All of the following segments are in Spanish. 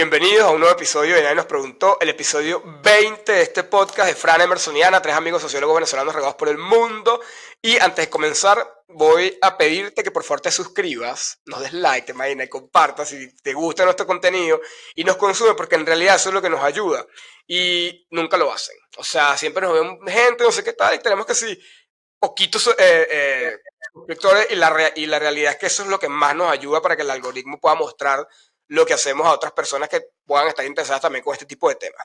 Bienvenidos a un nuevo episodio de Nadie nos preguntó, el episodio 20 de este podcast de Fran Emerson y Ana, tres amigos sociólogos venezolanos regados por el mundo. Y antes de comenzar, voy a pedirte que por favor te suscribas, nos des like, imagina, y compartas si te gusta nuestro contenido y nos consume, porque en realidad eso es lo que nos ayuda. Y nunca lo hacen. O sea, siempre nos ven gente, no sé qué tal, y tenemos que sí, poquitos suscriptores y la realidad es que eso es lo que más nos ayuda para que el algoritmo pueda mostrar lo que hacemos a otras personas que puedan estar interesadas también con este tipo de temas.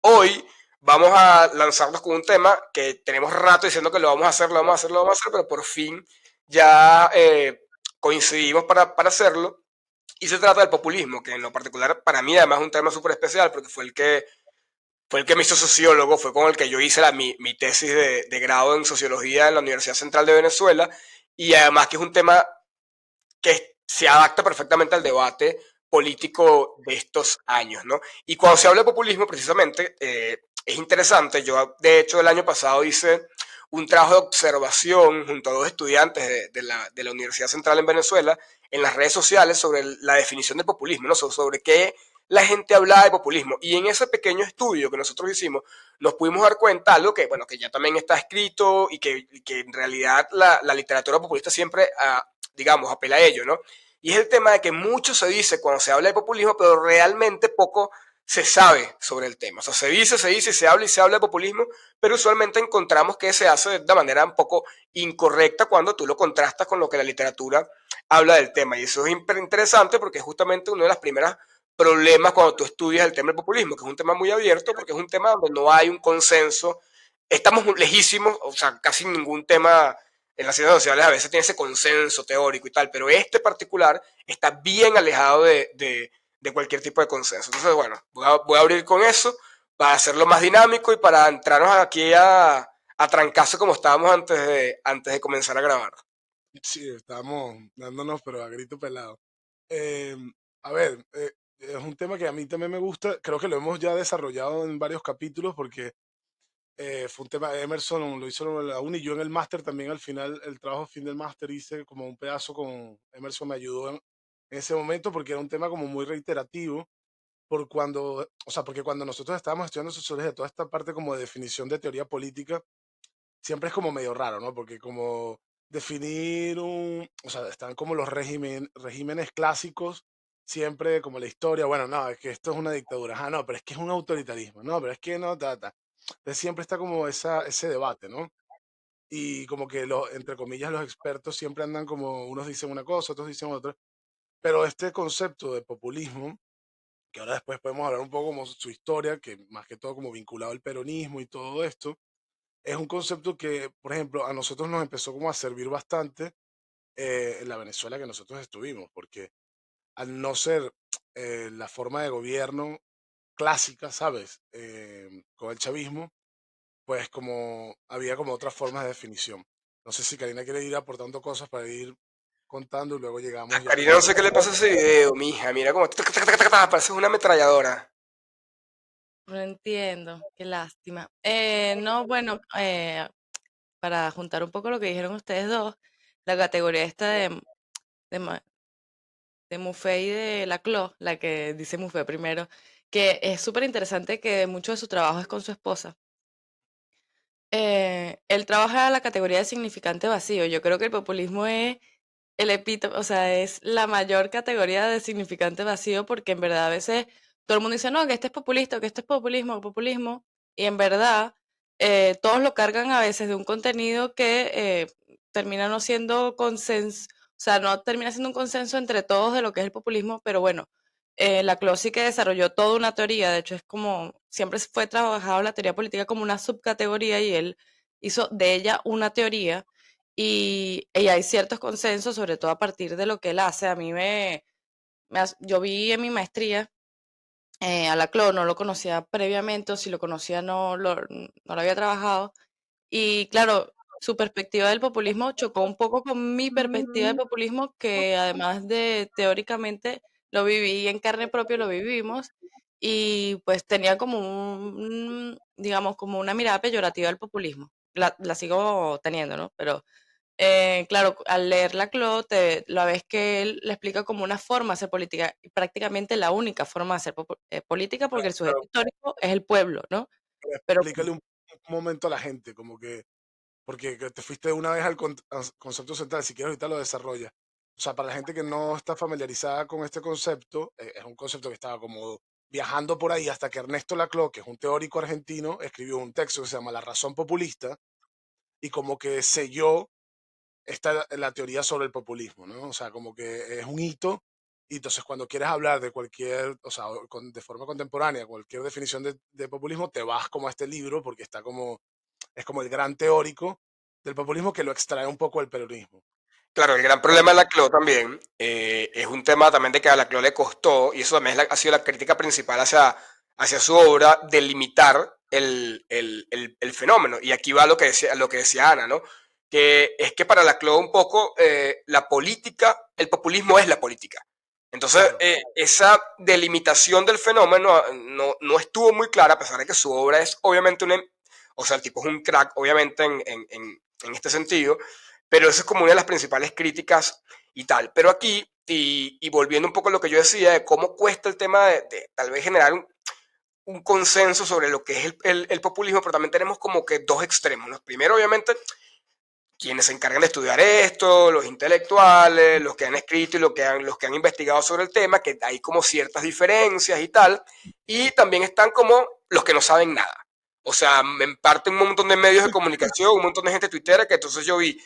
Hoy vamos a lanzarnos con un tema que tenemos rato diciendo que lo vamos a hacer, lo vamos a hacer, lo vamos a hacer, pero por fin ya coincidimos para hacerlo. Y se trata del populismo, que en lo particular para mí además es un tema súper especial porque fue el que me hizo sociólogo, fue con el que yo hice mi tesis de grado en sociología en la Universidad Central de Venezuela, y además que es un tema que se adapta perfectamente al debate político de estos años, ¿no? Y cuando se habla de populismo, precisamente, es interesante. Yo, de hecho, el año pasado hice un trabajo de observación junto a dos estudiantes de la Universidad Central en Venezuela en las redes sociales sobre la definición de populismo, ¿no? Sobre qué la gente hablaba de populismo. Y en ese pequeño estudio que nosotros hicimos, nos pudimos dar cuenta algo que, bueno, que ya también está escrito y que en realidad la literatura populista siempre digamos, apela a ello, ¿no? Y es el tema de que mucho se dice cuando se habla de populismo, pero realmente poco se sabe sobre el tema. O sea, se dice, y se habla de populismo, pero usualmente encontramos que se hace de una manera un poco incorrecta cuando tú lo contrastas con lo que la literatura habla del tema. Y eso es interesante porque es justamente uno de los primeros problemas cuando tú estudias el tema del populismo, que es un tema muy abierto porque es un tema donde no hay un consenso. Estamos lejísimos, o sea, casi ningún tema en las ciencias sociales a veces tiene ese consenso teórico y tal, pero este particular está bien alejado de cualquier tipo de consenso. Entonces, bueno, voy a abrir con eso para hacerlo más dinámico y para entrarnos aquí a trancazo como estábamos antes de comenzar a grabar. Sí, estamos dándonos, pero a grito pelado. Eh, a ver, es un tema que a mí también me gusta. Creo que lo hemos ya desarrollado en varios capítulos porque fue un tema, Emerson lo hizo en la uni, yo en el máster también al final, el trabajo fin del máster hice como un pedazo con Emerson, me ayudó en ese momento porque era un tema como muy reiterativo. Porque cuando nosotros estábamos estudiando sociología, toda esta parte como de definición de teoría política, siempre es como medio raro, ¿no? Porque como definir o sea, están como los regímenes clásicos, siempre como la historia, bueno, no, es que esto es una dictadura, ah, no, pero es que es un autoritarismo, no, pero es que no, ta. Entonces siempre está como ese debate, ¿no? Y como que entre comillas, los expertos siempre andan como, unos dicen una cosa, otros dicen otra, pero este concepto de populismo, que ahora después podemos hablar un poco como su historia, que más que todo como vinculado al peronismo y todo esto, es un concepto que, por ejemplo, a nosotros nos empezó como a servir bastante en la Venezuela que nosotros estuvimos, porque al no ser la forma de gobierno clásica, ¿sabes? Con el chavismo, pues como había como otras formas de definición. No sé si Karina quiere ir aportando cosas para ir contando y luego A llegamos ya Karina como no al... sé qué le pasa a ese video, mija. Mira cómo parece una ametralladora. No entiendo, qué lástima. No, bueno, para juntar un poco lo que dijeron ustedes dos, la categoría esta de, Ma- de Muffet y de Laclos, la que dice Muffet primero, que es súper interesante que mucho de su trabajo es con su esposa. Él trabaja la categoría de significante vacío. Yo creo que el populismo es el epítome, o sea, es la mayor categoría de significante vacío porque en verdad a veces todo el mundo dice, no, que este es populista, que este es populismo, populismo, y en verdad todos lo cargan a veces de un contenido que termina no siendo consenso, o sea, no termina siendo un consenso entre todos de lo que es el populismo, pero bueno, la Closi que desarrolló toda una teoría, de hecho es como, siempre fue trabajado la teoría política como una subcategoría y él hizo de ella una teoría y hay ciertos consensos, sobre todo a partir de lo que él hace. A mí yo vi en mi maestría a Laclau, no lo conocía previamente, o si lo conocía no lo había trabajado. Y claro, su perspectiva del populismo chocó un poco con mi perspectiva del populismo, que además de teóricamente lo viví en carne propia, lo vivimos, y pues tenía como digamos, como una mirada peyorativa al populismo. La sigo teniendo, ¿no? Pero Claro, al leer Laclau, la ves que él le explica como una forma de hacer política, y prácticamente la única forma de hacer política, porque el sujeto Pero, histórico es el pueblo, ¿no? pero Pero explícale un momento a la gente, como que, porque que te fuiste una vez al concepto central, si quieres ahorita lo desarrollas. O sea, para la gente que no está familiarizada con este concepto, es un concepto que estaba como viajando por ahí hasta que Ernesto Laclau, que es un teórico argentino, escribió un texto que se llama La razón populista y como que selló la teoría sobre el populismo, ¿no? O sea, como que es un hito y entonces cuando quieres hablar de cualquier, o sea, de forma contemporánea, cualquier definición de populismo, te vas como a este libro porque está como, es como el gran teórico del populismo que lo extrae un poco del peronismo. Claro, el gran problema de Laclau también es un tema también de que a Laclau le costó, y eso también ha sido la crítica principal hacia su obra, de limitar el fenómeno. Y aquí va lo que decía Ana, ¿no? Que es que para Laclau un poco la política, el populismo es la política. Entonces, Claro, esa delimitación del fenómeno no estuvo muy clara, a pesar de que su obra es obviamente o sea, el tipo es un crack, obviamente, en este sentido, pero eso es como una de las principales críticas y tal. Pero aquí, y volviendo un poco a lo que yo decía, de cómo cuesta el tema de tal vez generar un consenso sobre lo que es el populismo, pero también tenemos como que dos extremos, ¿no? Primero, obviamente, quienes se encargan de estudiar esto, los intelectuales, los que han escrito y los que han investigado sobre el tema, que hay como ciertas diferencias y tal, y también están como los que no saben nada. O sea, en parte un montón de medios de comunicación, un montón de gente tuitera, que entonces yo vi,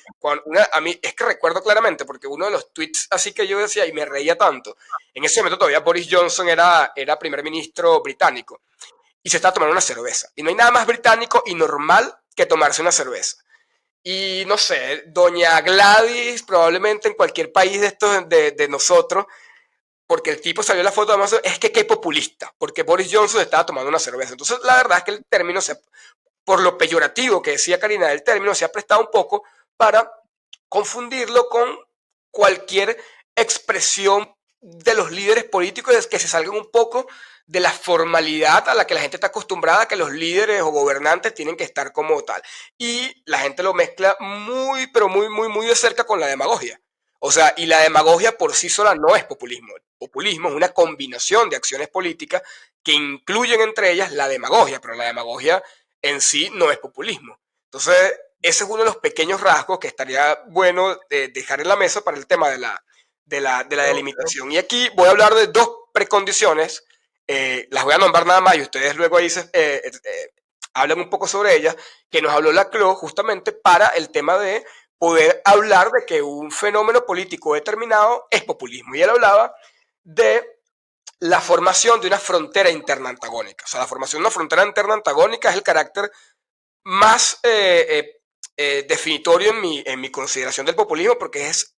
a mí es que recuerdo claramente, porque uno de los tweets así que yo decía y me reía tanto, en ese momento todavía Boris Johnson era primer ministro británico, y se estaba tomando una cerveza. Y no hay nada más británico y normal que tomarse una cerveza. Y no sé, doña Gladys, probablemente en cualquier país de estos de nosotros, porque el tipo salió en la foto de Amazon, es que qué populista, porque Boris Johnson estaba tomando una cerveza. Entonces, la verdad es que el término, por lo peyorativo que decía Karina, el término se ha prestado un poco para confundirlo con cualquier expresión de los líderes políticos que se salgan un poco de la formalidad a la que la gente está acostumbrada, que los líderes o gobernantes tienen que estar como tal. Y la gente lo mezcla muy, pero muy, muy, muy de cerca con la demagogia. O sea, y la demagogia por sí sola no es populismo. El populismo es una combinación de acciones políticas que incluyen entre ellas la demagogia, pero la demagogia en sí no es populismo. Entonces, ese es uno de los pequeños rasgos que estaría bueno dejar en la mesa para el tema de la pero, delimitación. Y aquí voy a hablar de dos precondiciones, las voy a nombrar nada más y ustedes luego ahí hablan un poco sobre ellas, que nos habló Laclau justamente para el tema de poder hablar de que un fenómeno político determinado es populismo. Y él hablaba de la formación de una frontera interna antagónica. O sea, la formación de una frontera interna antagónica es el carácter más definitorio en mi consideración del populismo, porque es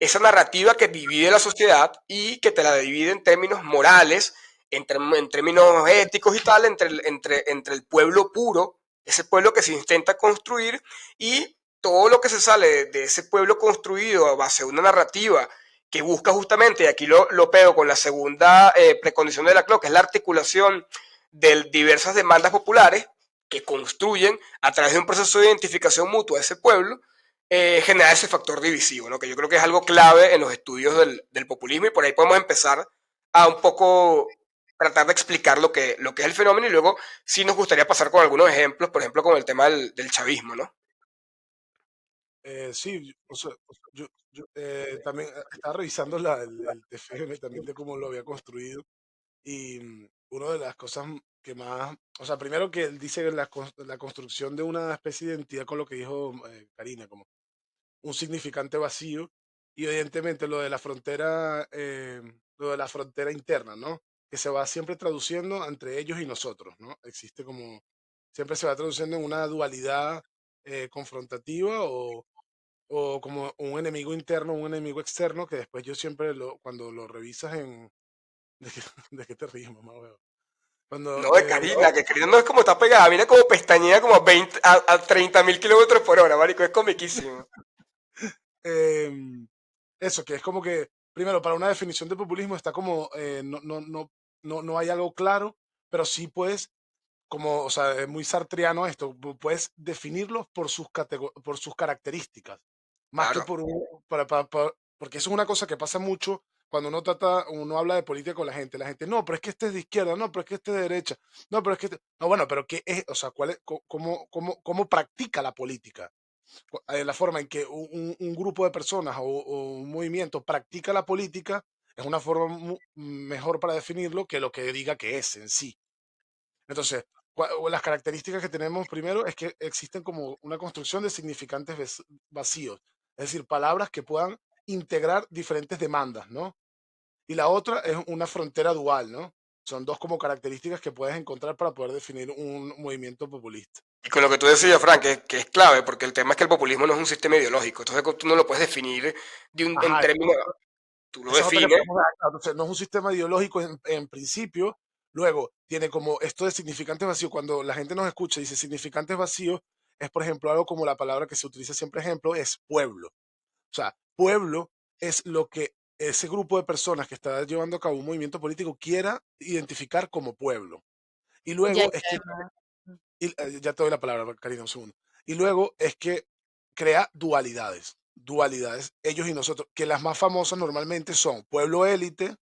esa narrativa que divide la sociedad y que te la divide en términos morales, en términos éticos y tal, entre el pueblo puro, ese pueblo que se intenta construir, y todo lo que se sale de ese pueblo construido a base de una narrativa que busca justamente, y aquí lo pego con la segunda precondición de la CLO, que es la articulación de diversas demandas populares, que construyen a través de un proceso de identificación mutua de ese pueblo, generar ese factor divisivo, ¿no? Que yo creo que es algo clave en los estudios del populismo, y por ahí podemos empezar a un poco tratar de explicar lo que es el fenómeno, y luego sí nos gustaría pasar con algunos ejemplos, por ejemplo con el tema del chavismo, ¿no? sí, o sea, yo también estaba revisando el TFM también de cómo lo había construido. Y una de las cosas que más, o sea, primero que él dice que la construcción de una especie de identidad con lo que dijo Karina, como un significante vacío, y evidentemente lo de la frontera interna, ¿no? Que se va siempre traduciendo entre ellos y nosotros, ¿no? Existe como, siempre se va traduciendo en una dualidad confrontativa o como un enemigo interno, un enemigo externo, que después yo siempre, cuando lo revisas en... ¿De qué, de qué te ríes, mamá? Cuando No, de Karina, que Karina no es como está pegada, mira como pestañea como a 30.000 kilómetros por hora, marico, es comiquísimo. em, eso, que es como que, primero, para una definición de populismo está como, no hay algo claro, pero sí puedes como, o sea, es muy sartriano esto, puedes definirlos por sus características, más que Claro. por porque eso es una cosa que pasa mucho cuando uno habla de política con la gente. La gente, no, pero es que este es de izquierda, no, pero es que este es de derecha, no, pero es que no, bueno, pero ¿qué es? O sea, cómo practica la política? La forma en que un grupo de personas o un movimiento practica la política es una forma mejor para definirlo que lo que diga que es en sí. Entonces, o las características que tenemos primero es que existen como una construcción de significantes vacíos, es decir, palabras que puedan integrar diferentes demandas, ¿no? Y la otra es una frontera dual, ¿no? Son dos como características que puedes encontrar para poder definir un movimiento populista. Y con lo que tú decías, Frank, que es clave, porque el tema es que el populismo no es un sistema ideológico. Entonces tú no lo puedes definir en Ajá, términos, tú lo esa es otra que defines. podemos dar, claro. Entonces, no es un sistema ideológico en principio. Luego, tiene como esto de significantes vacíos. Cuando la gente nos escucha y dice significantes vacíos, es por ejemplo algo como la palabra que se utiliza siempre ejemplo, es pueblo. O sea, pueblo es lo que ese grupo de personas que está llevando a cabo un movimiento político quiera identificar como pueblo. Y Ya, luego y es que, además, ya te doy la palabra, Karina, un segundo. Y luego es que crea dualidades. Dualidades, ellos y nosotros, que las más famosas normalmente son pueblo élite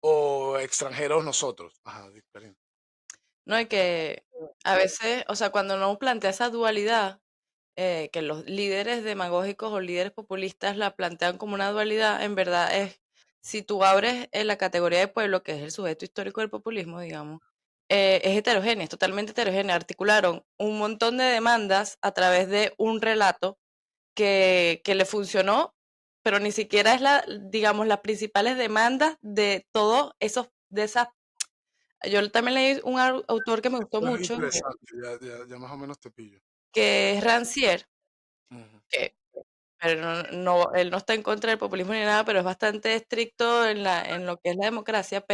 o extranjeros nosotros. Ajá, Karina. no, y que a veces, o sea, cuando no plantea esa dualidad, que los líderes demagógicos o líderes populistas la plantean como una dualidad, en verdad es, si tú abres en la categoría de pueblo, que es el sujeto histórico del populismo, digamos, es heterogénea, es totalmente heterogénea. Articularon un montón de demandas a través de un relato que le funcionó, pero ni siquiera es digamos, las principales demandas de todos esos, de esas. Yo también leí un autor que me gustó Esto es mucho, interesante, ya más o menos te pillo. que es Rancière, Ujú. que pero él no está en contra del populismo ni nada, pero es bastante estricto en lo que es la democracia,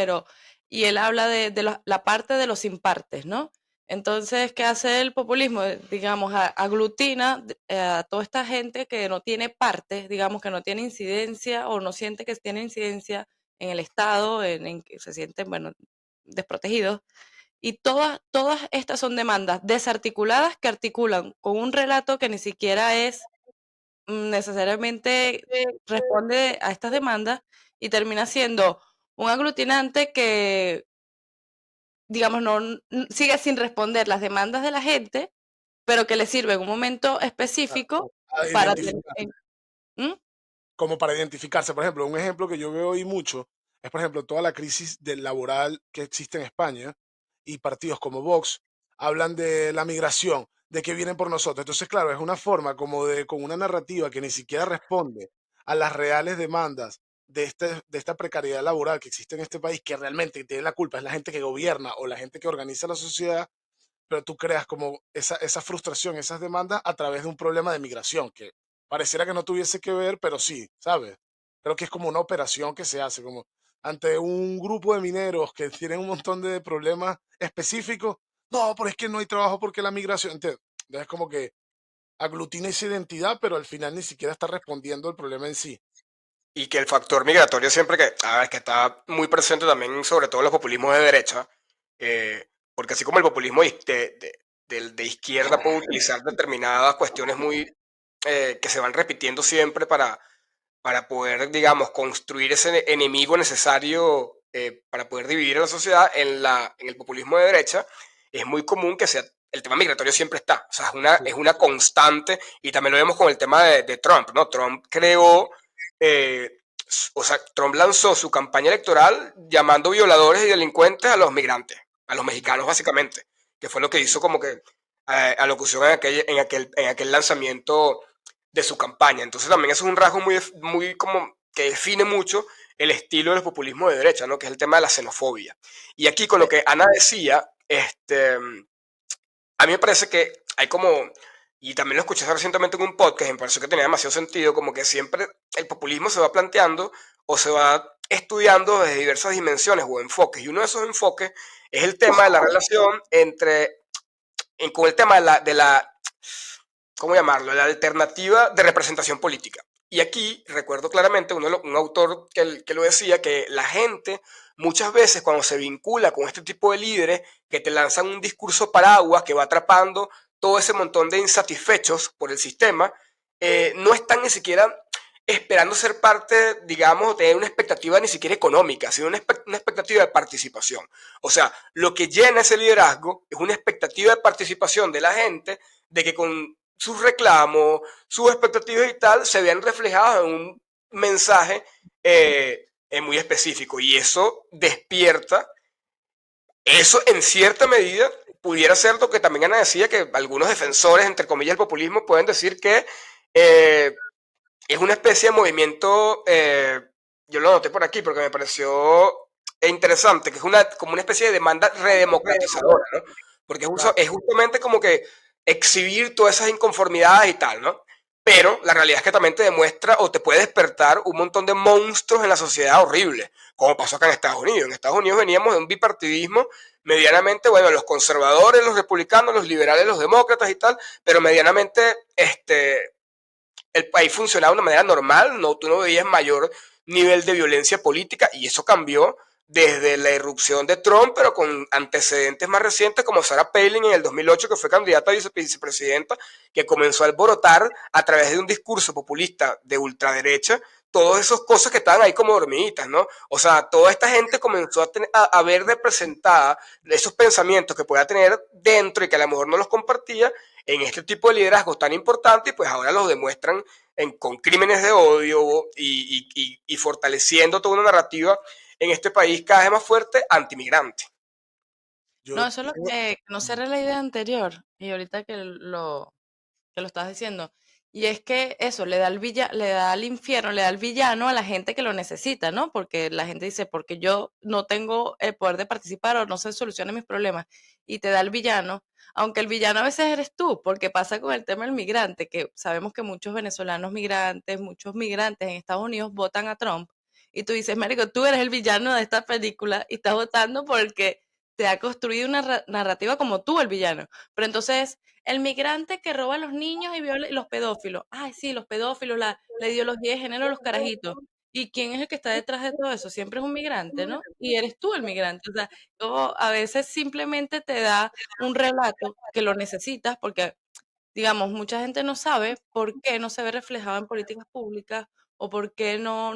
y él habla de la parte de los impartes, ¿no? Entonces, ¿qué hace el populismo? Digamos, aglutina a toda esta gente que no tiene parte, digamos, que no tiene incidencia o no siente que tiene incidencia en el Estado, en que se sienten, bueno, desprotegidos. Y todas estas son demandas desarticuladas que articulan con un relato que ni siquiera es necesariamente responde a estas demandas y termina siendo un aglutinante que, digamos, sigue sin responder las demandas de la gente, pero que le sirve en un momento específico A para identificar. ¿Mm? Como para identificarse. Por ejemplo, un ejemplo que yo veo hoy mucho es, por ejemplo, toda la crisis del laboral que existe en España y partidos como Vox hablan de la migración, de que vienen por nosotros. Entonces, claro, es una forma como con una narrativa que ni siquiera responde a las reales demandas de esta precariedad laboral que existe en este país, que realmente tiene la culpa es la gente que gobierna o la gente que organiza la sociedad, pero tú creas como esa frustración, esas demandas a través de un problema de migración, que pareciera que no tuviese que ver, pero sí, ¿sabes? Creo que es como una operación que se hace, como ante un grupo de mineros que tienen un montón de problemas específicos, no, pero es que no hay trabajo porque la migración, entonces como que aglutina esa identidad, pero al final ni siquiera está respondiendo al problema en sí. Y que el factor migratorio siempre que está muy presente también, sobre todo en los populismos de derecha, porque así como el populismo de izquierda puede utilizar determinadas cuestiones que se van repitiendo siempre para poder, digamos, construir ese enemigo necesario para poder dividir a la sociedad, en el populismo de derecha es muy común que sea el tema migratorio siempre está, o sea, es Sí. una constante, y también lo vemos con el tema de Trump, ¿no? Trump creó, o sea, Trump lanzó su campaña electoral llamando violadores y delincuentes a los migrantes, a los mexicanos básicamente, que fue lo que hizo como que alocución en aquel lanzamiento de su campaña. Entonces también eso es un rasgo muy como que define mucho el estilo del populismo de derecha, ¿no? Que es el tema de la xenofobia. Y aquí con lo que Ana decía, a mí me parece que hay como, y también lo escuché recientemente en un podcast, me pareció que tenía demasiado sentido, como que siempre el populismo se va planteando o se va estudiando desde diversas dimensiones o enfoques. Y uno de esos enfoques es el tema de la relación con el tema de la ¿cómo llamarlo? La alternativa de representación política. Y aquí recuerdo claramente un autor que lo decía, que la gente muchas veces cuando se vincula con este tipo de líderes que te lanzan un discurso paraguas que va atrapando todo ese montón de insatisfechos por el sistema, no están ni siquiera esperando ser parte, digamos, o tener una expectativa ni siquiera económica, sino una expectativa de participación. O sea, lo que llena ese liderazgo es una expectativa de participación de la gente, de que con sus reclamos, sus expectativas y tal, se vean reflejados en un mensaje muy específico. Y eso despierta, eso en cierta medida pudiera ser lo que también Ana decía, que algunos defensores, entre comillas, del populismo pueden decir que es una especie de movimiento, yo lo noté por aquí porque me pareció interesante, que es como una especie de demanda redemocratizadora, ¿no? Porque Claro, es justamente como que exhibir todas esas inconformidades y tal, ¿no? Pero la realidad es que también te demuestra o te puede despertar un montón de monstruos en la sociedad horribles, como pasó acá en Estados Unidos. En Estados Unidos veníamos de un bipartidismo medianamente, bueno, los conservadores, los republicanos, los liberales, los demócratas y tal, pero medianamente el país funcionaba de una manera normal, no, tú no veías mayor nivel de violencia política y eso cambió desde la irrupción de Trump, pero con antecedentes más recientes como Sarah Palin en el 2008, que fue candidata a vicepresidenta, que comenzó a alborotar a través de un discurso populista de ultraderecha todas esas cosas que estaban ahí como dormiditas, ¿no? O sea, toda esta gente comenzó a ver representada esos pensamientos que podía tener dentro y que a lo mejor no los compartía en este tipo de liderazgos tan importantes, pues ahora los demuestran con crímenes de odio y fortaleciendo toda una narrativa en este país cada vez más fuerte antimigrante. No, yo eso es lo tengo, que no cerré la idea anterior y ahorita que lo estás diciendo. Y es que eso le da al infierno, le da al villano a la gente que lo necesita, ¿no? Porque la gente dice, porque yo no tengo el poder de participar o no se solucionan mis problemas, y te da el villano, aunque el villano a veces eres tú, porque pasa con el tema del migrante, que sabemos que muchos venezolanos migrantes, muchos migrantes en Estados Unidos votan a Trump, y tú dices, Marico, tú eres el villano de esta película y estás votando porque te ha construido una narrativa como tú el villano. Pero entonces el migrante que roba a los niños y viola, y los pedófilos. Ay, sí, los pedófilos, la ideología de género, los carajitos. ¿Y quién es el que está detrás de todo eso? Siempre es un migrante, ¿no? Y eres tú el migrante. O sea, como a veces simplemente te da un relato que lo necesitas porque, digamos, mucha gente no sabe por qué no se ve reflejado en políticas públicas o por qué no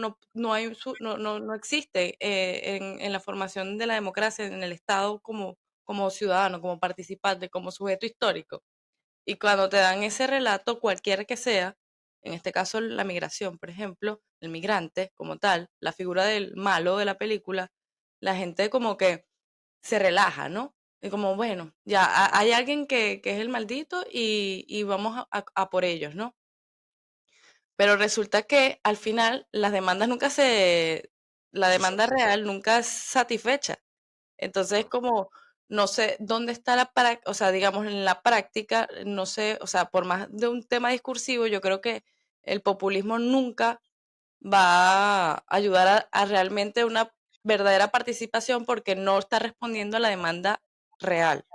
hay, no existe en la formación de la democracia en el Estado como ciudadano, como participante, como sujeto histórico. Y cuando te dan ese relato, cualquiera que sea, en este caso la migración, por ejemplo, el migrante como tal, la figura del malo de la película, la gente como que se relaja, ¿no? Y como, bueno, ya hay alguien que es el maldito y vamos a por ellos, ¿no? Pero resulta que al final la sí, demanda real nunca es satisfecha. Entonces, no, como no sé dónde está la práctica, o sea, digamos, en la práctica, no sé, o sea, por más de un tema discursivo, yo creo que el populismo nunca va a ayudar a realmente una verdadera participación porque no está respondiendo a la demanda real.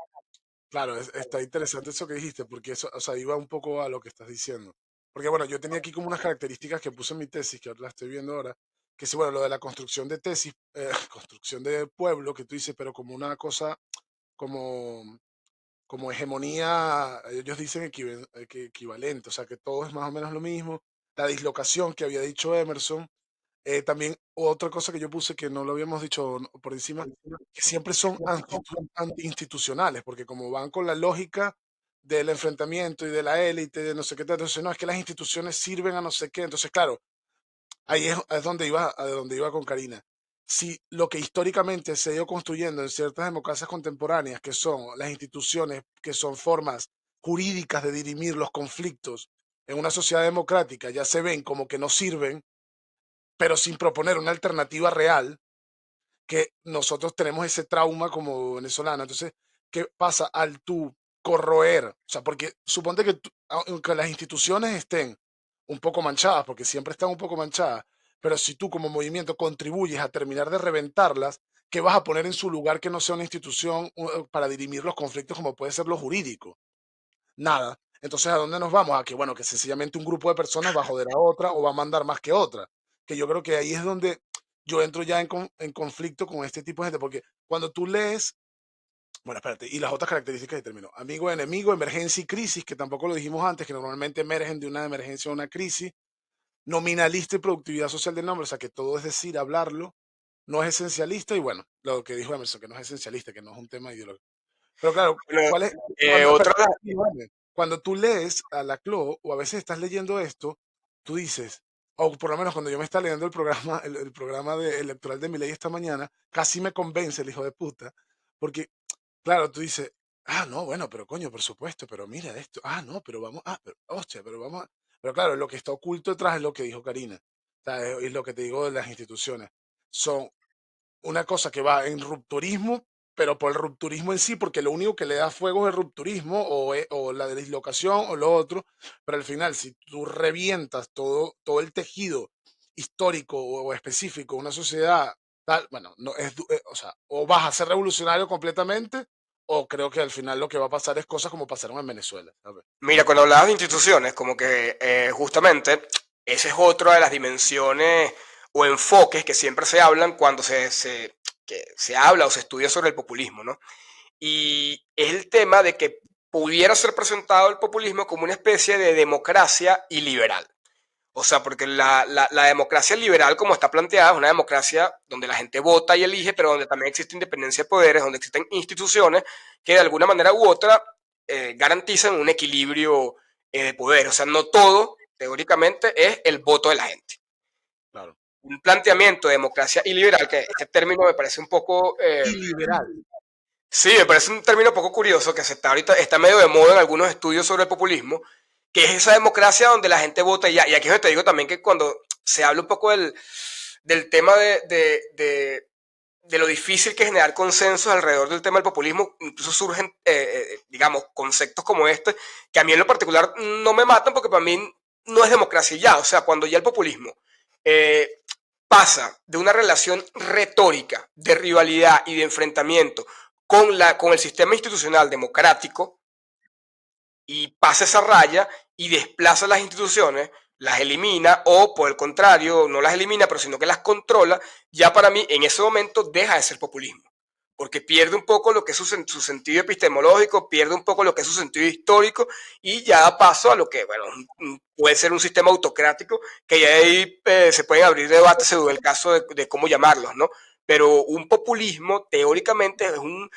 claro, está interesante eso que dijiste, porque eso, o sea, iba un poco a lo que estás diciendo. Porque bueno, yo tenía aquí como unas características que puse en mi tesis, que ahora la estoy viendo ahora, que sí, bueno, lo de la construcción de tesis, construcción de pueblo, que tú dices, pero como una cosa, como, como hegemonía, ellos dicen que equivalente, o sea, que todo es más o menos lo mismo. La dislocación que había dicho Emerson. También otra cosa que yo puse que no lo habíamos dicho por encima, que siempre son antiinstitucionales, porque como van con la lógica del enfrentamiento y de la élite, de no sé qué tal, entonces no, es que las instituciones sirven a no sé qué, entonces claro, ahí es donde iba con Karina. Si lo que históricamente se ha ido construyendo en ciertas democracias contemporáneas, que son las instituciones, que son formas jurídicas de dirimir los conflictos en una sociedad democrática, ya se ven como que no sirven, pero sin proponer una alternativa real, que nosotros tenemos ese trauma como venezolano. Entonces, ¿qué pasa al tú corroer? O sea, porque suponte que aunque las instituciones estén un poco manchadas, porque siempre están un poco manchadas, pero si tú como movimiento contribuyes a terminar de reventarlas, ¿qué vas a poner en su lugar que no sea una institución para dirimir los conflictos como puede ser lo jurídico? Nada. Entonces, ¿a dónde nos vamos? A que, bueno, que sencillamente un grupo de personas va a joder a otra o va a mandar más que otra. Que yo creo que ahí es donde yo entro ya en conflicto con este tipo de gente, porque cuando tú lees, bueno, espérate, y las otras características que termino, amigo, enemigo, emergencia y crisis, que tampoco lo dijimos antes, que normalmente emergen de una emergencia o una crisis, nominalista y productividad social del nombre, o sea que todo es decir, hablarlo, no es esencialista, y bueno, lo que dijo Emerson, que no es esencialista, que no es un tema ideológico. Pero claro, Bueno, ¿cuál es? Cuando, otra espérate, Iván, cuando tú lees a Laclau, o a veces estás leyendo esto, tú dices, o por lo menos cuando yo me estaba leyendo el programa, el programa electoral de Milei esta mañana, casi me convence el hijo de puta, porque, claro, tú dices, ah, no, bueno, pero coño, por supuesto, pero mira esto, ah, no, pero vamos, ah, pero, hostia, pero vamos, pero claro, lo que está oculto detrás es lo que dijo Karina, o sea, es lo que te digo de las instituciones. Son una cosa que va en rupturismo, pero por el rupturismo en sí, porque lo único que le da fuego es el rupturismo o la dislocación o lo otro, pero al final, si tú revientas todo el tejido histórico o específico de una sociedad tal, bueno, no es, o sea, o vas a ser revolucionario completamente, o creo que al final lo que va a pasar es cosas como pasaron en Venezuela, ¿sabes? Mira, cuando hablabas de instituciones, como que justamente esa es otra de las dimensiones o enfoques que siempre se hablan cuando que se habla o se estudia sobre el populismo, ¿no? Y es el tema de que pudiera ser presentado el populismo como una especie de democracia iliberal. O sea, porque la democracia liberal, como está planteada, es una democracia donde la gente vota y elige, pero donde también existe independencia de poderes, donde existen instituciones que de alguna manera u otra garantizan un equilibrio de poder. O sea, no todo, teóricamente, es el voto de la gente. Claro. Un planteamiento de democracia iliberal, que este término me parece un poco Iliberal. sí, me parece un término poco curioso que se está ahorita, está medio de moda en algunos estudios sobre el populismo, que es esa democracia donde la gente vota y ya. Y aquí es donde te digo también que cuando se habla un poco del tema de lo difícil que es generar consensos alrededor del tema del populismo, incluso surgen, digamos, conceptos como este, que a mí en lo particular no me matan porque para mí no es democracia ya. O sea, cuando ya el populismo eh, pasa de una relación retórica de rivalidad y de enfrentamiento con el sistema institucional democrático y pasa esa raya y desplaza las instituciones, las elimina o por el contrario, no las elimina, pero sino que las controla, ya para mí en ese momento deja de ser populismo. Porque pierde un poco lo que es su sentido epistemológico, pierde un poco lo que es su sentido histórico y ya da paso a lo que, bueno, puede ser un sistema autocrático, que ya ahí se pueden abrir debates según el caso de cómo llamarlos, ¿no? Pero un populismo teóricamente es un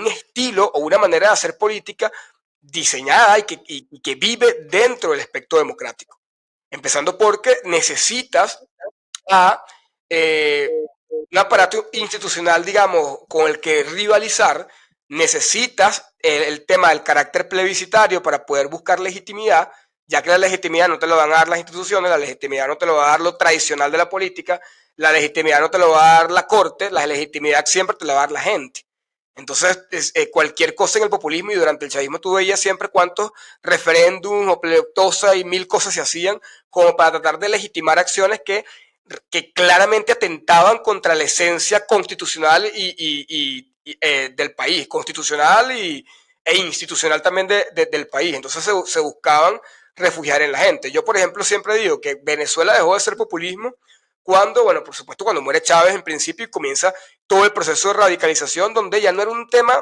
estilo o una manera de hacer política diseñada y que vive dentro del espectro democrático. Empezando porque necesitas a un aparato institucional, digamos, con el que rivalizar, necesitas el tema del carácter plebiscitario para poder buscar legitimidad, ya que la legitimidad no te lo van a dar las instituciones, la legitimidad no te lo va a dar lo tradicional de la política, la legitimidad no te lo va a dar la corte, la legitimidad siempre te la va a dar la gente. Entonces, cualquier cosa en el populismo y durante el chavismo tú veías siempre cuántos referéndums o pleitosas y mil cosas se hacían como para tratar de legitimar acciones que claramente atentaban contra la esencia constitucional del país, constitucional e institucional también del país. Entonces se buscaban refugiar en la gente. Yo, por ejemplo, siempre digo que Venezuela dejó de ser populismo cuando, bueno, por supuesto, cuando muere Chávez en principio y comienza todo el proceso de radicalización, donde ya no era un tema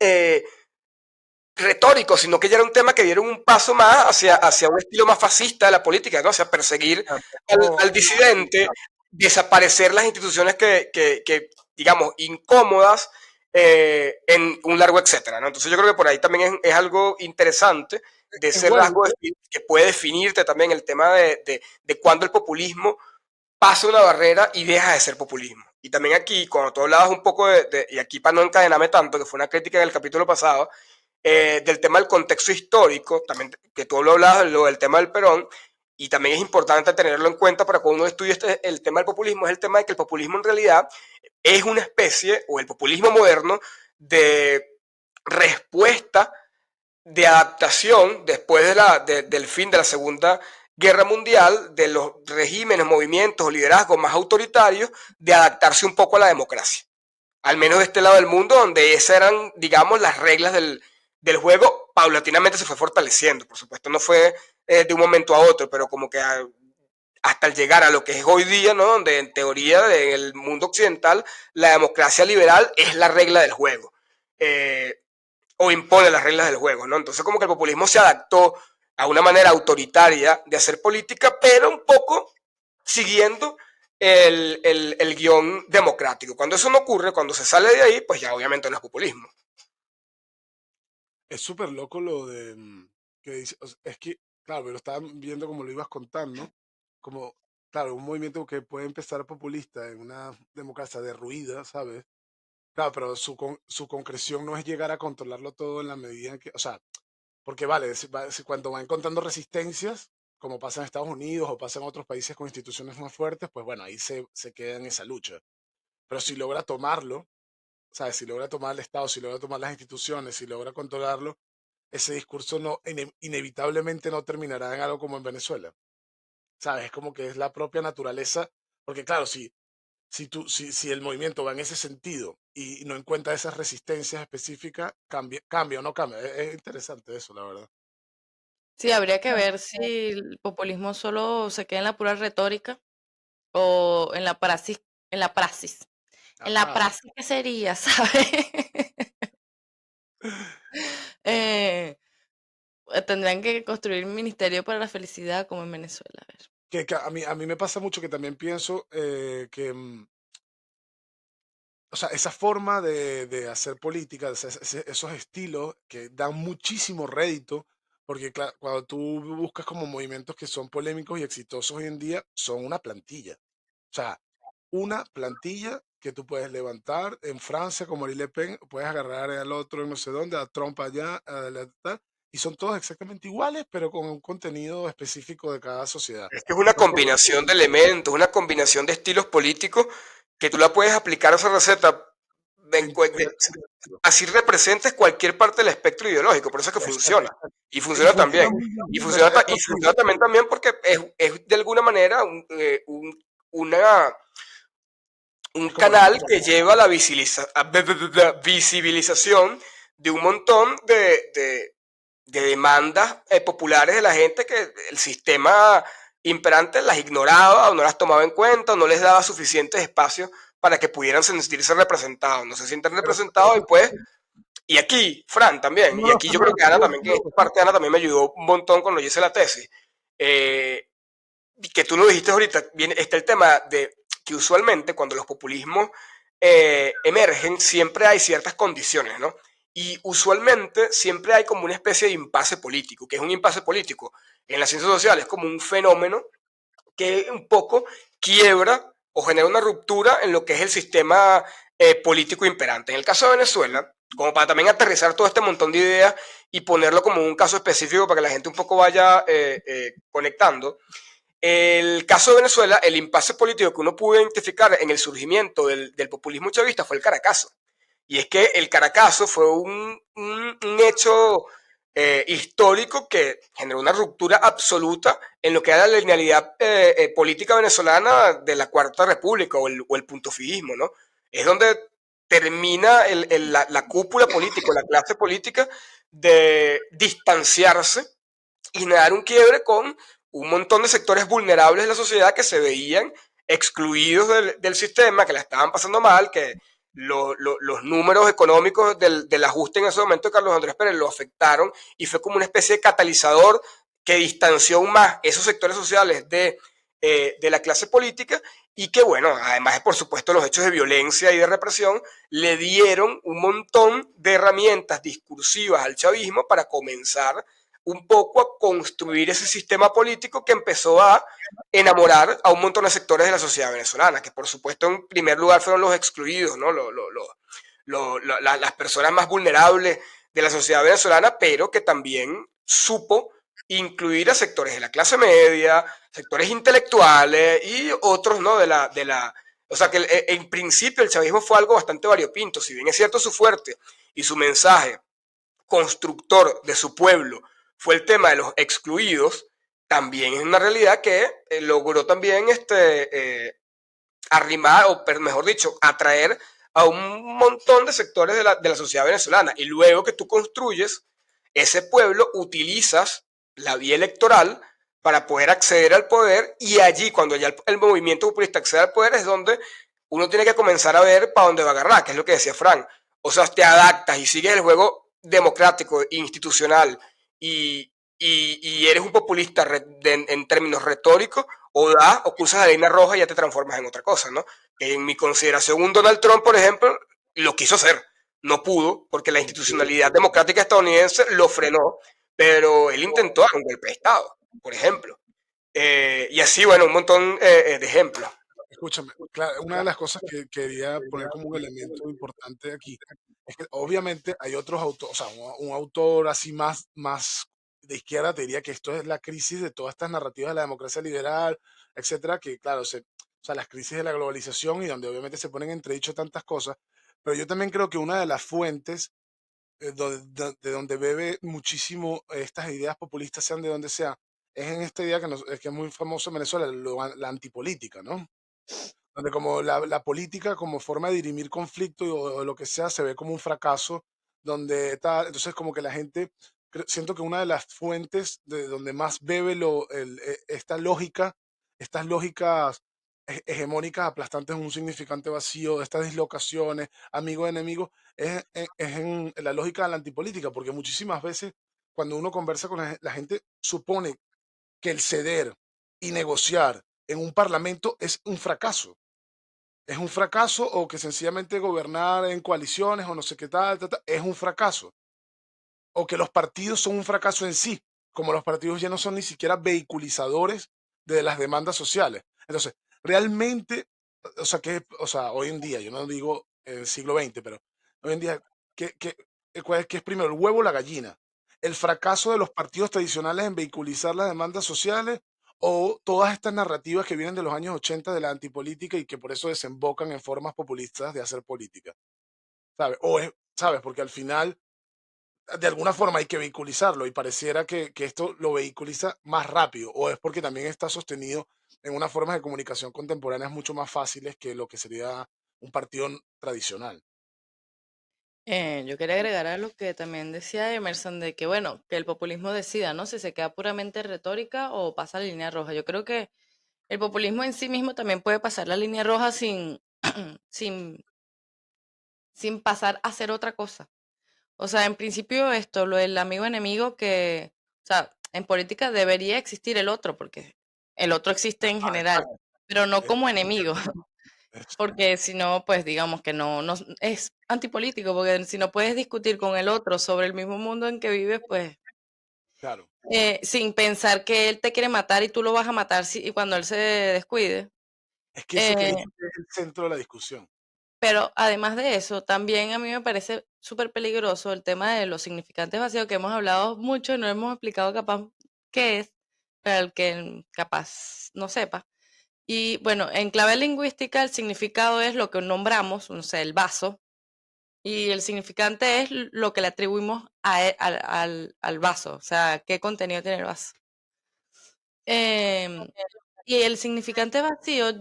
eh, retórico, sino que ya era un tema que dieron un paso más hacia un estilo más fascista de la política, ¿no? O sea, perseguir al disidente, desaparecer las instituciones que digamos, incómodas en un largo etcétera, ¿no? Entonces yo creo que por ahí también es algo interesante de Es ese bueno. rasgo que puede definirte también el tema de cuándo el populismo pasa una barrera y deja de ser populismo. Y también aquí, cuando tú hablabas un poco y aquí para no encadenarme tanto, que fue una crítica en el capítulo pasado, del tema del contexto histórico, también que tú lo hablabas lo del tema del Perón, y también es importante tenerlo en cuenta para cuando uno estudia el tema del populismo, es el tema de que el populismo en realidad es una especie, o el populismo moderno, de respuesta de adaptación después del fin de la Segunda Guerra Mundial, de los regímenes, movimientos o liderazgos más autoritarios, de adaptarse un poco a la democracia. Al menos de este lado del mundo, donde esas eran, digamos, las reglas del juego, paulatinamente se fue fortaleciendo. Por supuesto, no fue de un momento a otro, pero como que hasta el llegar a lo que es hoy día, ¿no? Donde en teoría en el mundo occidental la democracia liberal es la regla del juego. O impone las reglas del juego, ¿no? Entonces como que el populismo se adaptó a una manera autoritaria de hacer política, pero un poco siguiendo el guión democrático. Cuando eso no ocurre, cuando se sale de ahí, pues ya obviamente no es populismo. Es súper loco lo de que dice, o sea, es que, claro, pero estaba viendo como lo ibas contando, como, claro, un movimiento que puede empezar populista en una democracia derruida, ¿sabes? Claro, pero su concreción no es llegar a controlarlo todo en la medida en que, o sea, porque vale, cuando va encontrando resistencias, como pasa en Estados Unidos o pasa en otros países con instituciones más fuertes, pues bueno, ahí se queda en esa lucha. Pero si logra tomarlo, ¿sabes? Si logra tomar el Estado, si logra tomar las instituciones, si logra controlarlo, ese discurso no, inevitablemente no terminará en algo como en Venezuela. ¿Sabes? Es como que es la propia naturaleza, porque claro, si el movimiento va en ese sentido y no encuentra esas resistencias específicas, cambia o no cambia. Es interesante eso, la verdad. Sí, habría que ver si el populismo solo se queda en la pura retórica o en la praxis, en la praxis. En la Ajá. praxis, ¿qué sería, sabes? Eh, Tendrían que construir un ministerio para la felicidad como en Venezuela. A ver. Que a mí me pasa mucho que también pienso que, o sea, esa forma de hacer política, esos estilos que dan muchísimo rédito, porque cuando tú buscas como movimientos que son polémicos y exitosos hoy en día, son una plantilla. O sea, una plantilla que tú puedes levantar en Francia como Marine Le Pen, puedes agarrar al otro en no sé dónde, a Trump allá, tal, y son todos exactamente iguales, pero con un contenido específico de cada sociedad. Es que es una Entonces, combinación de elementos, una combinación de estilos políticos que tú la puedes aplicar a esa receta en cualquier sitio. así representes cualquier parte del espectro ideológico, por eso es que Exacto. funciona. Y Y funciona funciona también. muy bien. Y funciona también, también porque es de alguna manera una, un Es como canal que lleva la visibilización de un montón de demandas populares de la gente que el sistema imperante las ignoraba o no las tomaba en cuenta o no les daba suficientes espacios para que pudieran sentirse representados. No se sienten pero, representados y pues, y aquí, Fran también, no, y no, aquí yo creo que Ana también, que en esta parte Ana también me ayudó un montón cuando yo hice la tesis. Eh, que tú lo dijiste ahorita, bien, está el tema de que usualmente cuando los populismos emergen, siempre hay ciertas condiciones, ¿no? Y usualmente siempre hay como una especie de impasse político. ¿Que es un impasse político? En las ciencias sociales es como un fenómeno que un poco quiebra o genera una ruptura en lo que es el sistema político imperante. En el caso de Venezuela, como para también aterrizar todo este montón de ideas y ponerlo como un caso específico para que la gente un poco vaya conectando, el caso de Venezuela, el impasse político que uno pudo identificar en el surgimiento del populismo chavista fue el Caracazo. Y es que el Caracazo fue un hecho histórico que generó una ruptura absoluta en lo que era la linealidad política venezolana de la Cuarta República o el puntofijismo, ¿no? Es donde termina la cúpula política, la clase política, de distanciarse y generar un quiebre con un montón de sectores vulnerables de la sociedad que se veían excluidos del sistema, que la estaban pasando mal, que los números económicos del ajuste en ese momento de Carlos Andrés Pérez lo afectaron y fue como una especie de catalizador que distanció aún más esos sectores sociales de la clase política y que, bueno, además de, por supuesto, los hechos de violencia y de represión, le dieron un montón de herramientas discursivas al chavismo para comenzar un poco a construir ese sistema político que empezó a enamorar a un montón de sectores de la sociedad venezolana, que por supuesto en primer lugar fueron los excluidos, ¿no? Las personas más vulnerables de la sociedad venezolana, pero que también supo incluir a sectores de la clase media, sectores intelectuales y otros, ¿no? O sea que en principio el chavismo fue algo bastante variopinto, si bien es cierto su fuerte y su mensaje constructor de su pueblo fue el tema de los excluidos, también es una realidad que logró también arrimar, o mejor dicho, atraer a un montón de sectores de la sociedad venezolana. Y luego que tú construyes ese pueblo, utilizas la vía electoral para poder acceder al poder, y allí, cuando ya el movimiento populista accede al poder, es donde uno tiene que comenzar a ver para dónde va a agarrar, que es lo que decía Frank. O sea, te adaptas y sigues el juego democrático, institucional, y eres un populista en términos retóricos, o cruzas la línea roja y ya te transformas en otra cosa, ¿no? Que en mi consideración, un Donald Trump, por ejemplo, lo quiso hacer. No pudo, porque la institucionalidad democrática estadounidense lo frenó, pero él intentó dar un golpe de Estado, por ejemplo. Y así, bueno, un montón de ejemplos. Escúchame, claro, una de las cosas que quería poner como un elemento importante aquí es que obviamente hay otros autores, o sea, un autor así más de izquierda te diría que esto es la crisis de todas estas narrativas de la democracia liberal, etcétera, que claro, o sea, las crisis de la globalización y donde obviamente se ponen entredicho tantas cosas, pero yo también creo que una de las fuentes de donde bebe muchísimo estas ideas populistas, sean de donde sea, es en esta idea que es muy famosa en Venezuela, la antipolítica, ¿no? Donde como la política como forma de dirimir conflicto o lo que sea se ve como un fracaso, donde tal, entonces como que la gente, siento que una de las fuentes de donde más bebe esta lógica, estas lógicas hegemónicas aplastantes en un significante vacío, estas dislocaciones, amigo enemigo, es en la lógica de la antipolítica, porque muchísimas veces cuando uno conversa con la gente supone que el ceder y negociar en un parlamento es un fracaso, es un fracaso, o que sencillamente gobernar en coaliciones o no sé qué tal, es un fracaso, o que los partidos son un fracaso en sí, como los partidos ya no son ni siquiera vehiculizadores de las demandas sociales. Entonces, realmente, o sea, o sea, hoy en día, yo no digo en el siglo XX, pero hoy en día, ¿qué es primero, el huevo o la gallina? ¿El fracaso de los partidos tradicionales en vehiculizar las demandas sociales, o todas estas narrativas que vienen de los años 80 de la antipolítica y que por eso desembocan en formas populistas de hacer política? ¿Sabes? ¿Sabes? Porque al final de alguna forma hay que vehiculizarlo y pareciera que esto lo vehiculiza más rápido, o es porque también está sostenido en unas formas de comunicación contemporáneas mucho más fáciles que lo que sería un partido tradicional. Yo quería agregar a lo que también decía Emerson, de que bueno, que el populismo decida, ¿no? Si se queda puramente retórica o pasa la línea roja. Yo creo que el populismo en sí mismo también puede pasar la línea roja sin, sin pasar a hacer otra cosa. O sea, en principio esto, lo del amigo enemigo, que, o sea, en política debería existir el otro, porque el otro existe en Ah, general, exacto. pero no Es- como enemigo, es- porque si no, pues digamos que no es antipolítico, porque si no puedes discutir con el otro sobre el mismo mundo en que vives, pues claro. sin pensar que él te quiere matar y tú lo vas a matar y cuando él se descuide. Es que eso que Eh, dices es el centro de la discusión. Pero además de eso, también a mí me parece súper peligroso el tema de los significantes vacíos, que hemos hablado mucho y no hemos explicado capaz qué es, para el que capaz no sepa. Y bueno, en clave lingüística el significado es lo que nombramos, no sé, el vaso, y el significante es lo que le atribuimos al vaso, o sea, qué contenido tiene el vaso. Em, y el significante vacío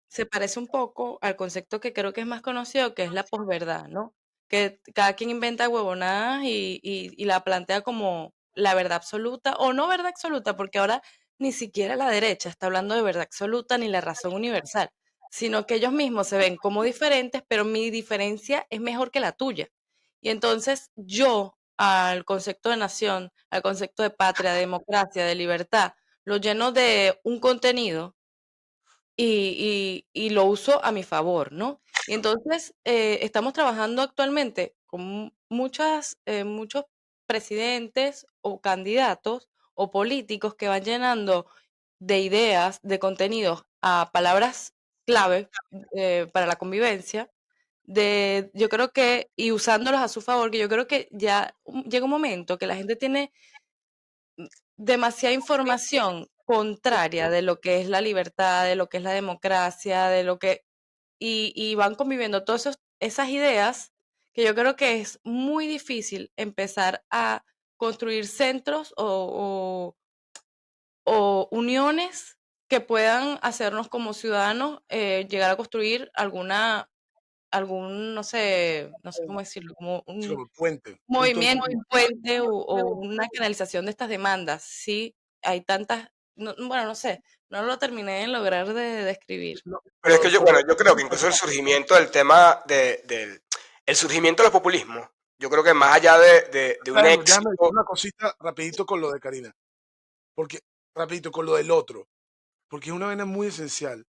se parece un poco al concepto que creo que es más conocido, que es la posverdad, ¿no? Que cada quien inventa huevonadas y la plantea como la verdad absoluta o no verdad absoluta, porque ahora ni siquiera la derecha está hablando de verdad absoluta ni la razón universal, sino que ellos mismos se ven como diferentes, pero mi diferencia es mejor que la tuya. Y entonces yo al concepto de nación, al concepto de patria, de democracia, de libertad, lo lleno de un contenido y lo uso a mi favor, ¿no? Y entonces estamos trabajando actualmente con muchos presidentes o candidatos o políticos que van llenando de ideas, de contenidos a palabras clave para la convivencia, yo creo que, y usándolos a su favor, que yo creo que ya llega un momento que la gente tiene demasiada información contraria de lo que es la libertad, de lo que es la democracia, y van conviviendo todas esas ideas que yo creo que es muy difícil empezar a construir centros o uniones que puedan hacernos como ciudadanos llegar a construir no sé cómo decirlo, como Sí, un como puente, punto en movimiento, común. un puente o una canalización de estas demandas. Sí, hay tantas bueno, no sé, no lo terminé de lograr de describir. No, Pero es que yo, por lo bueno, que yo creo que incluso el pasar. surgimiento del tema el surgimiento de los populismos, yo creo que más allá de un Déjame decir éxito. una cosita rapidito con lo de Karina, porque rapidito con lo del otro, porque es una vaina muy esencial.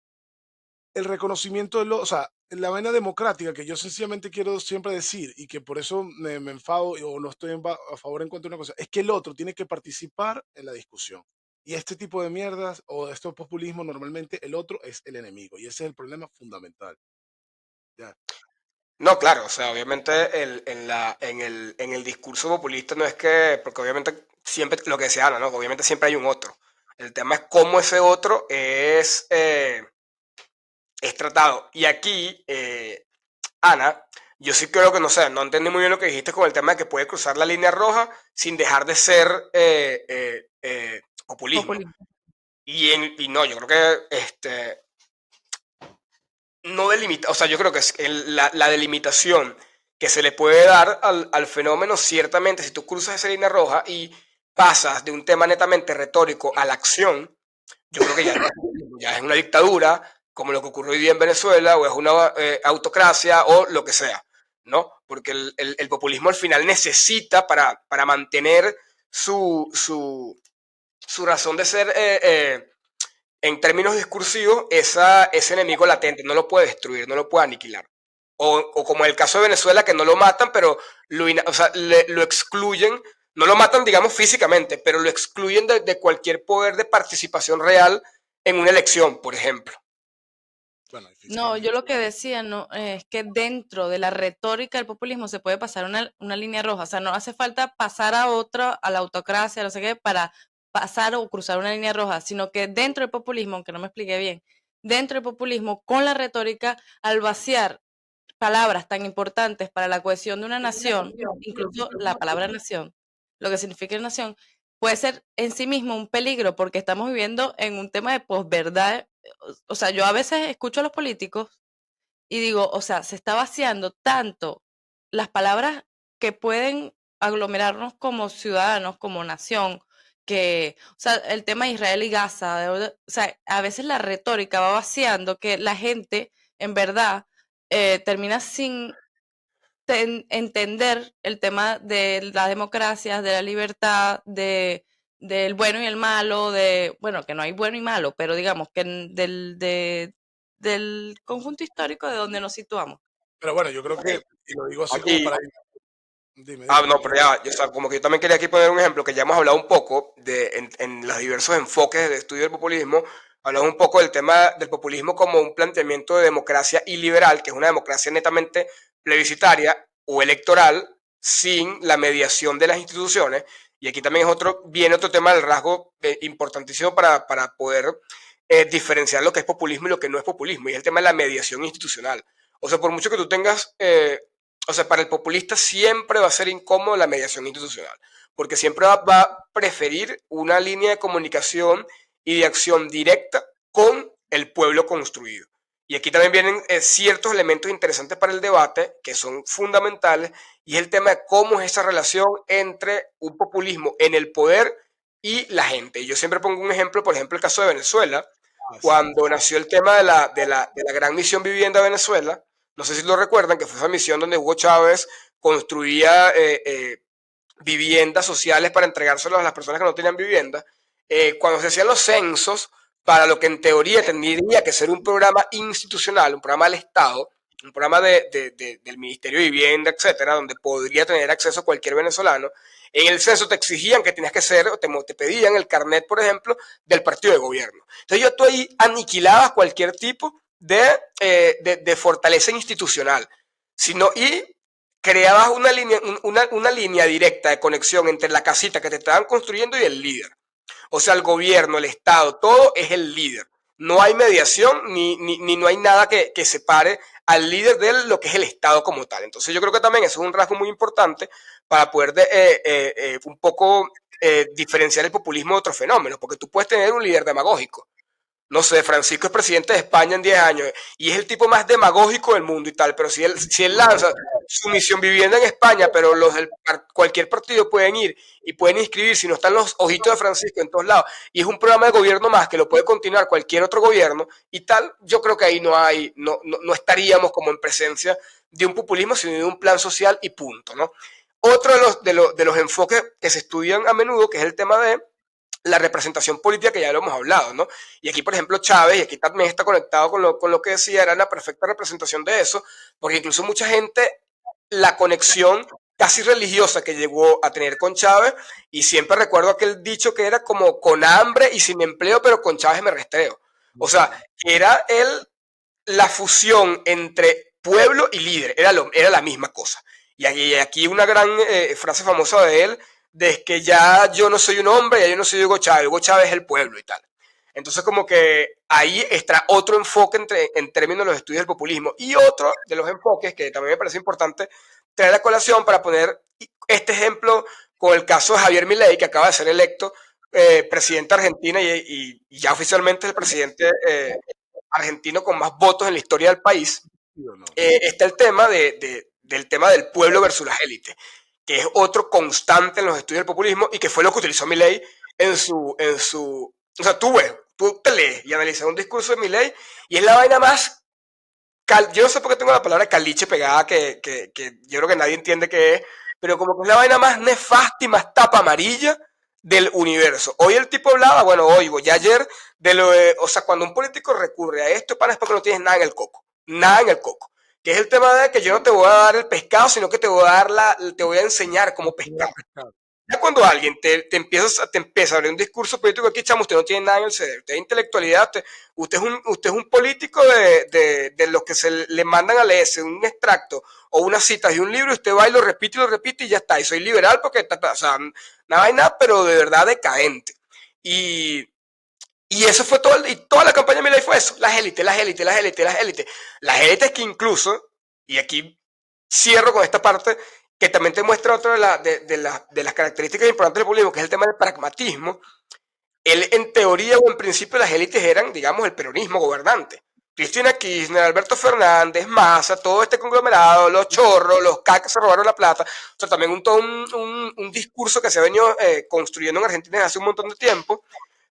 El reconocimiento de lo, o sea, la vaina democrática que yo sencillamente quiero siempre decir y que por eso me enfado o no estoy a favor en cuanto a una cosa, es que el otro tiene que participar en la discusión. Y este tipo de mierdas o de estos populismos, normalmente el otro es el enemigo. Y ese es el problema fundamental. Ya. No, claro, o sea, obviamente en el discurso populista no es que, porque obviamente siempre lo que se habla, ¿no? Obviamente siempre hay un otro. El tema es cómo ese otro es tratado. Y aquí, Ana, yo sí creo que, no sé, no entendí muy bien lo que dijiste con el tema de que puede cruzar la línea roja sin dejar de ser populismo. Populismo. Y no, yo creo que no delimita, o sea, yo creo que la delimitación que se le puede dar al fenómeno, ciertamente, si tú cruzas esa línea roja y pasas de un tema netamente retórico a la acción, yo creo que ya no es populismo, ya es una dictadura, como lo que ocurrió hoy día en Venezuela, o es una autocracia, o lo que sea, ¿no? Porque el populismo al final necesita para mantener su razón de ser en términos discursivos, ese enemigo latente no lo puede destruir, no lo puede aniquilar. O como en el caso de Venezuela, que no lo matan, pero o sea, lo excluyen, no lo matan, digamos, físicamente, pero lo excluyen de cualquier poder de participación real en una elección, por ejemplo. Bueno, y No, yo físicamente. lo que decía no es que dentro de la retórica del populismo se puede pasar una línea roja, o sea, no hace falta pasar a otra, a la autocracia, no sé qué, para pasar o cruzar una línea roja, sino que dentro del populismo, aunque no me expliqué bien, dentro del populismo, con la retórica, al vaciar palabras tan importantes para la cohesión de una nación, incluso la palabra nación, lo que significa nación, puede ser en sí mismo un peligro porque estamos viviendo en un tema de posverdad. O sea, yo a veces escucho a los políticos y digo, o sea, se está vaciando tanto las palabras que pueden aglomerarnos como ciudadanos, como nación, que, o sea, el tema de Israel y Gaza, o sea, a veces la retórica va vaciando que la gente, en verdad, termina sin entender el tema de las democracias, de la libertad, del bueno y el malo, bueno, que no hay bueno y malo, pero digamos que del conjunto histórico de donde nos situamos. Pero bueno, yo creo Ok, que, y lo digo así como aquí. para ir. Dime, dime. No, pero ya, o sea, como que yo también quería aquí poner un ejemplo que ya hemos hablado un poco en los diversos enfoques del estudio del populismo. Hablamos un poco del tema del populismo como un planteamiento de democracia iliberal, que es una democracia netamente plebiscitaria o electoral, sin la mediación de las instituciones. Y aquí también viene otro tema del rasgo importantísimo para poder diferenciar lo que es populismo y lo que no es populismo, y es el tema de la mediación institucional. O sea, por mucho que tú tengas o sea, para el populista siempre va a ser incómodo la mediación institucional, porque siempre va a preferir una línea de comunicación y de acción directa con el pueblo construido. Y aquí también vienen ciertos elementos interesantes para el debate que son fundamentales, y es el tema de cómo es esa relación entre un populismo en el poder y la gente. Y yo siempre pongo un ejemplo, por ejemplo, el caso de Venezuela, Ah, sí. cuando nació el tema de la gran misión Vivienda Venezuela. No sé si lo recuerdan, que fue esa misión donde Hugo Chávez construía viviendas sociales para entregárselas a las personas que no tenían vivienda. Cuando se hacían los censos, para lo que en teoría tendría que ser un programa institucional, un programa del Estado, un programa del Ministerio de Vivienda, etcétera, donde podría tener acceso cualquier venezolano, en el censo te exigían que tenías que ser, o te pedían el carnet, por ejemplo, del partido de gobierno. Entonces tú ahí aniquilabas cualquier tipo de fortaleza institucional, sino, y creabas una línea directa de conexión entre la casita que te estaban construyendo y el líder. O sea, el gobierno, el Estado, todo es el líder. No hay mediación ni no hay nada que separe al líder de lo que es el Estado como tal. Entonces yo creo que también eso es un rasgo muy importante para poder un poco diferenciar el populismo de otros fenómenos, porque tú puedes tener un líder demagógico, no sé, Francisco es presidente de España en 10 años y es el tipo más demagógico del mundo y tal, pero si él lanza su misión vivienda en España, pero cualquier partido pueden ir y pueden inscribir, si no están los ojitos de Francisco en todos lados, y es un programa de gobierno más que lo puede continuar cualquier otro gobierno y tal, yo creo que ahí no estaríamos como en presencia de un populismo, sino de un plan social y punto, ¿no? Otro de los enfoques que se estudian a menudo, que es el tema de la representación política, que ya lo hemos hablado, ¿no? Y aquí, por ejemplo, Chávez, y aquí también está conectado con lo que decía, era la perfecta representación de eso, porque incluso mucha gente, la conexión casi religiosa que llegó a tener con Chávez, y siempre recuerdo aquel dicho que era como con hambre y sin empleo, pero con Chávez me rastreo. O sea, era la fusión entre pueblo y líder, era la misma cosa. Y aquí una gran frase famosa de él, de que ya yo no soy un hombre, ya yo no soy Hugo Chávez es el pueblo y tal. Entonces como que ahí está otro enfoque en términos de los estudios del populismo. Y otro de los enfoques que también me parece importante traer a colación para poner este ejemplo con el caso de Javier Milei, que acaba de ser electo presidente de Argentina y ya oficialmente es el presidente argentino con más votos en la historia del país. Está el tema del tema del pueblo versus las élites, que es otro constante en los estudios del populismo y que fue lo que utilizó Milei o sea, tú te lees y analizas un discurso de Milei y es la vaina más, yo no sé por qué tengo la palabra caliche pegada, que yo creo que nadie entiende qué es, pero como que es la vaina más nefasta y más tapa amarilla del universo. Hoy el tipo hablaba, bueno, hoy, ya ayer, o sea, cuando un político recurre a esto, para es porque no tienes nada en el coco, nada en el coco. Que es el tema de que yo no te voy a dar el pescado, sino que te voy a enseñar cómo pescar. Ya cuando alguien te empieza a abrir un discurso político, aquí, chamo, usted no tiene nada en el cerebro, usted es intelectualidad, usted es un político de los que se le mandan a leerse un extracto o unas citas de un libro, y usted va y lo repite y ya está. Y soy liberal porque, o sea, nada vaina, pero de verdad decadente. Y, y eso fue y toda la campaña de Milei fue eso, las élites, las élites, las élites, las élites. Las élites que incluso, y aquí cierro con esta parte, que también te muestra otra de las características importantes del populismo, que es el tema del pragmatismo. Él, en teoría o en principio, las élites eran, digamos, el peronismo gobernante. Cristina Kirchner, Alberto Fernández, Massa, todo este conglomerado, los chorros, los CAC que se robaron la plata. O sea, también todo un discurso que se ha venido construyendo en Argentina desde hace un montón de tiempo,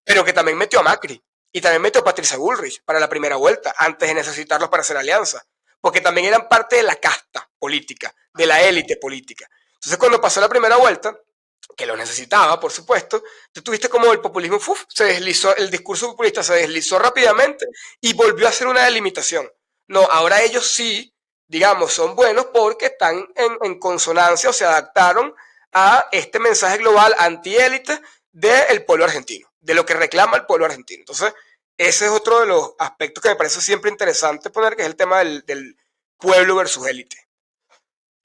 pero que también metió a Macri y también metió a Patricia Bullrich para la primera vuelta, antes de necesitarlos para hacer alianza, porque también eran parte de la casta política, de la élite política. Entonces, cuando pasó la primera vuelta, que lo necesitaba, por supuesto, tú tuviste como el populismo, se deslizó, el discurso populista se deslizó rápidamente y volvió a hacer una delimitación. No, ahora ellos sí, digamos, son buenos porque están en consonancia o se adaptaron a este mensaje global antiélite del pueblo argentino, de lo que reclama el pueblo argentino. Entonces, ese es otro de los aspectos que me parece siempre interesante poner, que es el tema del pueblo versus élite.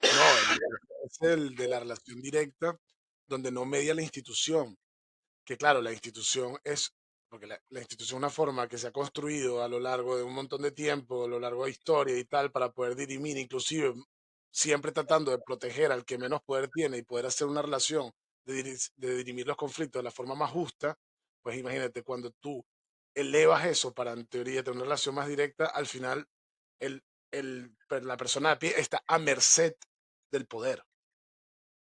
No, es el de la relación directa, donde no media la institución. Que claro, la institución es, porque la institución es una forma que se ha construido a lo largo de un montón de tiempo, a lo largo de historia y tal, para poder dirimir, inclusive siempre tratando de proteger al que menos poder tiene y poder hacer una relación de dirimir los conflictos de la forma más justa. Pues imagínate, cuando tú elevas eso para en teoría tener una relación más directa, al final el, la persona de a pie está a merced del poder.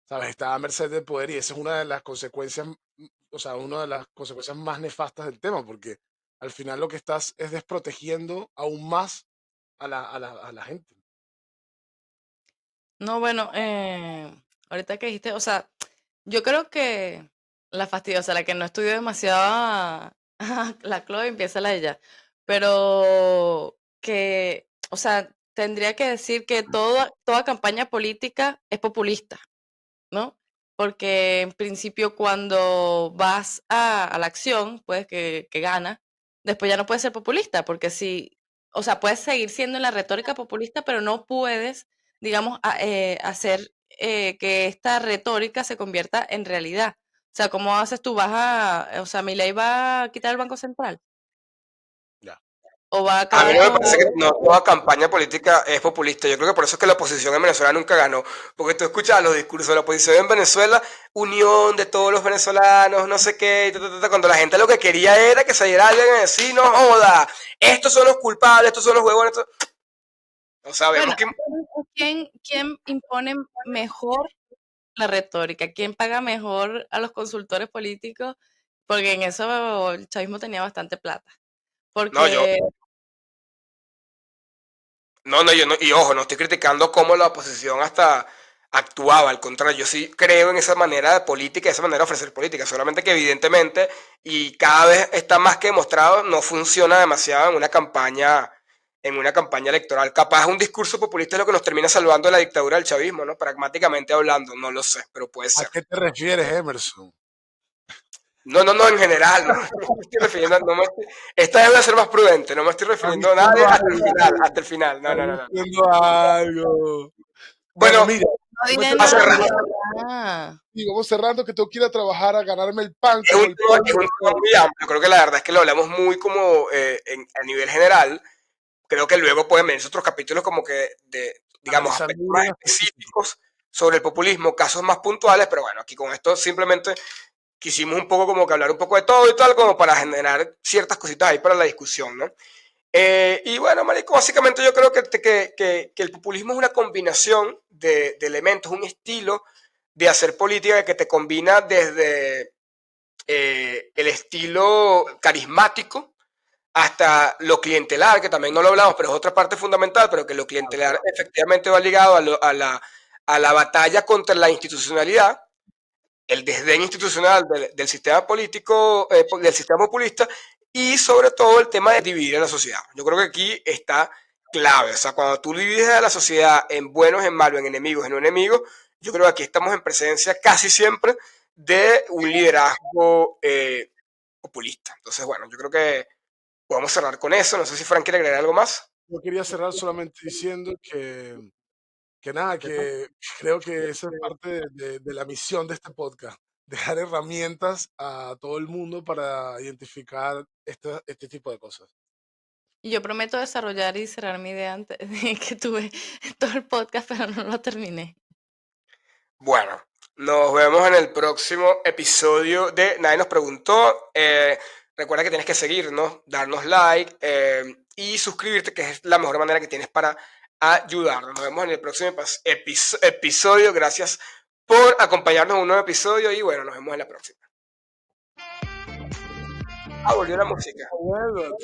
¿Sabes? Está a merced del poder, y esa es una de las consecuencias, o sea, una de las consecuencias más nefastas del tema, porque al final lo que estás es desprotegiendo aún más a la gente. No, bueno, ahorita que dijiste, o sea, yo creo que la fastidiosa, la que no estudió demasiado la Chloe, empieza la ella, pero que, o sea, tendría que decir que toda campaña política es populista, ¿no? Porque en principio cuando vas a la acción, pues que gana, después ya no puedes ser populista, porque si, o sea, puedes seguir siendo en la retórica populista, pero no puedes, digamos, hacer que esta retórica se convierta en realidad. O sea, ¿cómo haces tú? O sea, Milei va a quitar el Banco Central. Ya. o va a A mí acabar no me con parece que no toda campaña política es populista. Yo creo que por eso es que la oposición en Venezuela nunca ganó. Porque tú escuchas los discursos de la oposición en Venezuela, unión de todos los venezolanos, no sé qué, cuando la gente lo que quería era que saliera alguien a decir, no joda, estos son los culpables, estos son los huevones. No Bueno, sabemos que... ¿quién impone mejor la retórica? ¿Quién paga mejor a los consultores políticos? Porque en eso el chavismo tenía bastante plata. No, yo, Porque, yo no, y ojo, no estoy criticando cómo la oposición hasta actuaba, al contrario, yo sí creo en esa manera de política, esa manera de ofrecer política, solamente que evidentemente, y cada vez está más que demostrado, no funciona demasiado en una campaña electoral. Capaz un discurso populista es lo que nos termina salvando de la dictadura del chavismo, ¿no? Pragmáticamente hablando, no lo sé, pero puede ¿A ser. qué te refieres, Emerson? No, en general, no, no me estoy refiriendo, esta vez voy a ser más prudente, no me estoy Estás refiriendo a nadie diciendo algo, hasta el final, estás no. diciendo algo. Bueno, Bueno, mira, no yo me diré tengo para que nada cerrar, de retirar verdad. y vamos cerrando que tengo que ir a trabajar a ganarme el pan es como el es pueblo un de tema todos. muy amplio, creo que la verdad es que lo hablamos muy como a nivel general, creo que luego pueden venir otros capítulos como que de, digamos, Analizando aspectos uno más en específico. específicos sobre el populismo, casos más puntuales, pero bueno, aquí con esto simplemente quisimos un poco como que hablar un poco de todo y tal, como para generar ciertas cositas ahí para la discusión, ¿no? Y bueno, marico, básicamente yo creo que el populismo es una combinación de elementos, un estilo de hacer política que te combina desde el estilo carismático hasta lo clientelar, que también no lo hablamos, pero es otra parte fundamental, pero que lo Claro, clientelar claro. efectivamente va ligado a la batalla contra la institucionalidad, el desdén institucional del sistema político, del sistema populista, y sobre todo el tema de dividir a la sociedad. Yo creo que aquí está clave. O sea, cuando tú divides a la sociedad en buenos, en malos, en enemigos, en no enemigos, yo creo que aquí estamos en presencia casi siempre de un liderazgo populista. Entonces, bueno, yo creo que podemos cerrar con eso. No sé si Frank quiere agregar algo más. Yo quería cerrar solamente diciendo que nada, que creo que eso es parte de la misión de este podcast, dejar herramientas a todo el mundo para identificar este tipo de cosas. Y yo prometo desarrollar y cerrar mi idea antes de que tuve todo el podcast, pero no lo terminé. Bueno, nos vemos en el próximo episodio de Nadie nos preguntó. Recuerda que tienes que seguirnos, darnos like y suscribirte, que es la mejor manera que tienes para ayudarnos. Nos vemos en el próximo episodio. Gracias por acompañarnos en un nuevo episodio y bueno, nos vemos en la próxima. Ah, volvió la música. Bueno,